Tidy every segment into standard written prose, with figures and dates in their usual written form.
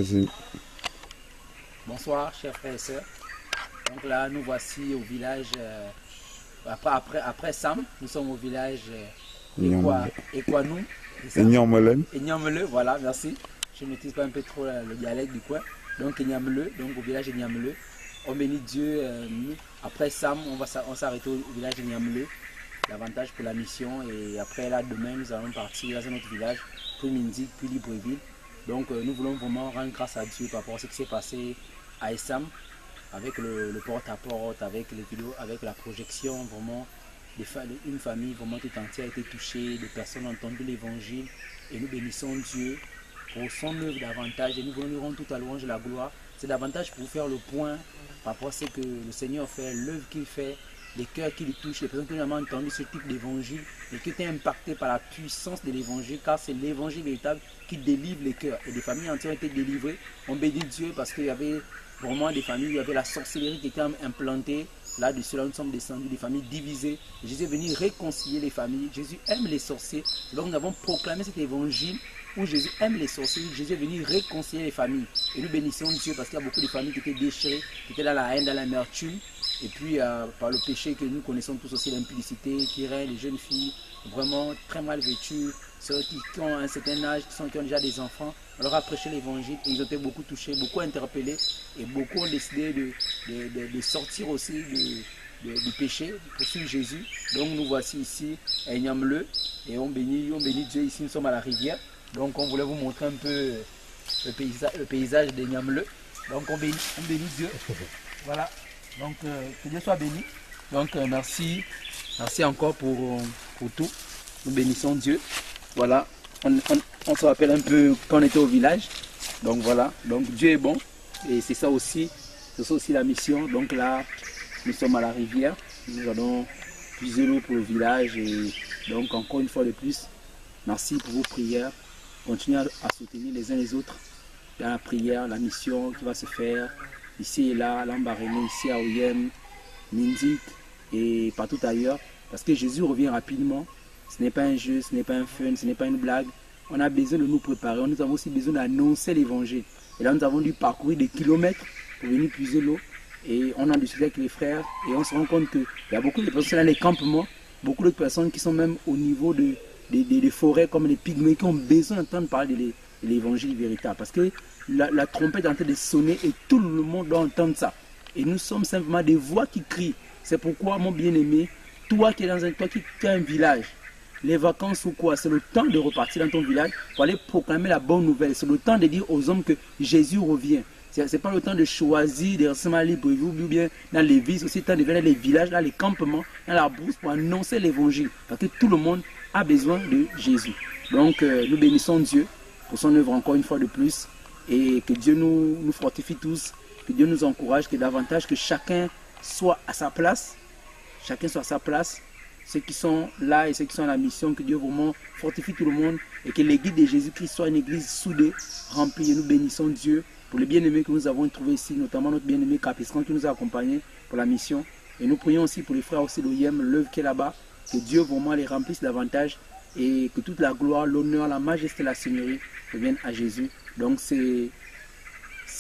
Vas-y. Bonsoir, chers frères et sœurs. Donc là, nous voici au village, après Sam, nous sommes au village Ekwanou. Enyamele, voilà, merci. Je ne maîtrise pas un peu trop le dialecte du coin. Donc Enyamele, donc au village Enyamele. On bénit Dieu. Après Sam, on s'arrête au village Enyamele. L'avantage pour la mission. Et après là, demain, nous allons partir dans un autre village, puis Mindik, puis Libreville. Donc nous voulons vraiment rendre grâce à Dieu par rapport à ce qui s'est passé à Essam, avec le porte-à-porte, avec les vidéos, avec la projection, vraiment, une famille vraiment tout entière a été touchée, des personnes ont entendu l'évangile, et nous bénissons Dieu pour son œuvre davantage, et nous voulons lui rendre toute la louange et la gloire. C'est davantage pour faire le point par rapport à ce que le Seigneur fait, l'œuvre qu'il fait, les cœurs qui le touchent, les personnes qui n'ont jamais entendu ce type d'évangile et qui étaient impactées par la puissance de l'évangile, car c'est l'évangile véritable qui délivre les cœurs. Et des familles entières ont été délivrées. On bénit Dieu parce qu'il y avait vraiment des familles où il y avait la sorcellerie qui était implantée. Là-dessus, là, nous sommes descendus, des familles divisées. Jésus est venu réconcilier les familles. Jésus aime les sorciers. Donc nous avons proclamé cet évangile où Jésus aime les sorciers. Jésus est venu réconcilier les familles. Et nous bénissons Dieu parce qu'il y a beaucoup de familles qui étaient déchirées, qui étaient dans la haine, dans l'amertume. Et puis par le péché que nous connaissons tous aussi, l'impudicité qui règne, les jeunes filles vraiment très mal vêtues, ceux qui ont un certain âge, qui ont déjà des enfants, on leur a prêché l'évangile et ils ont été beaucoup touchés, beaucoup interpellés et beaucoup ont décidé de sortir aussi du péché pour suivre Jésus. Donc nous voici ici à Enyamele et on bénit Dieu. Ici nous sommes à la rivière, donc on voulait vous montrer un peu le paysage d'Enyamele. Donc on bénit Dieu. Voilà. Donc que Dieu soit béni. Donc merci encore pour tout. Nous bénissons Dieu. Voilà, on se rappelle un peu quand on était au village. Donc voilà, donc Dieu est bon. Et c'est ça aussi la mission. Donc là, nous sommes à la rivière. Nous allons puiser l'eau pour le village. Et donc encore une fois de plus, merci pour vos prières. Continuez à soutenir les uns les autres dans la prière, la mission qui va se faire ici et là, à Lambaréné, ici à Oyem, Mindik et partout ailleurs. Parce que Jésus revient rapidement. Ce n'est pas un jeu, ce n'est pas un fun, ce n'est pas une blague. On a besoin de nous préparer. Nous avons aussi besoin d'annoncer l'évangile. Et là, nous avons dû parcourir des kilomètres pour venir puiser l'eau. Et on a discuté avec les frères et on se rend compte qu'il y a beaucoup de personnes dans les campements, beaucoup d'autres personnes qui sont même au niveau des forêts comme les pygmées qui ont besoin d'entendre parler de l'évangile véritable. Parce que la trompette est en train de sonner et tout le monde doit entendre ça. Et nous sommes simplement des voix qui crient. C'est pourquoi, mon bien-aimé, toi qui as un village, les vacances ou quoi, c'est le temps de repartir dans ton village pour aller proclamer la bonne nouvelle. C'est le temps de dire aux hommes que Jésus revient. Ce n'est pas le temps de choisir des rassemblements libres ou bien dans les villes, c'est aussi le temps de venir dans les villages, dans les campements, dans la brousse pour annoncer l'évangile. Parce que tout le monde a besoin de Jésus. Donc nous bénissons Dieu pour son œuvre encore une fois de plus. Et que Dieu nous fortifie tous, que Dieu nous encourage, que davantage que chacun soit à sa place. Chacun soit à sa place. Ceux qui sont là et ceux qui sont à la mission, que Dieu vraiment fortifie tout le monde et que l'église de Jésus-Christ soit une église soudée, remplie. Et nous bénissons Dieu pour les bien-aimés que nous avons trouvés ici, notamment notre bien-aimé Capiscan qui nous a accompagnés pour la mission. Et nous prions aussi pour les frères aussi d'Oyem, l'œuvre qui est là-bas, que Dieu vraiment les remplisse davantage et que toute la gloire, l'honneur, la majesté, la seigneurie reviennent à Jésus. Donc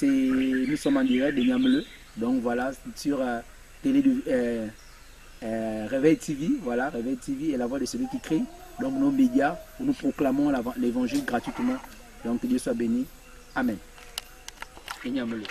nous sommes en direct de Enyamele. Donc voilà, sur Réveil TV, voilà, Réveil TV est la voix de celui qui crie. Donc nos médias, où nous proclamons l'évangile gratuitement. Donc que Dieu soit béni. Amen. Enyamele.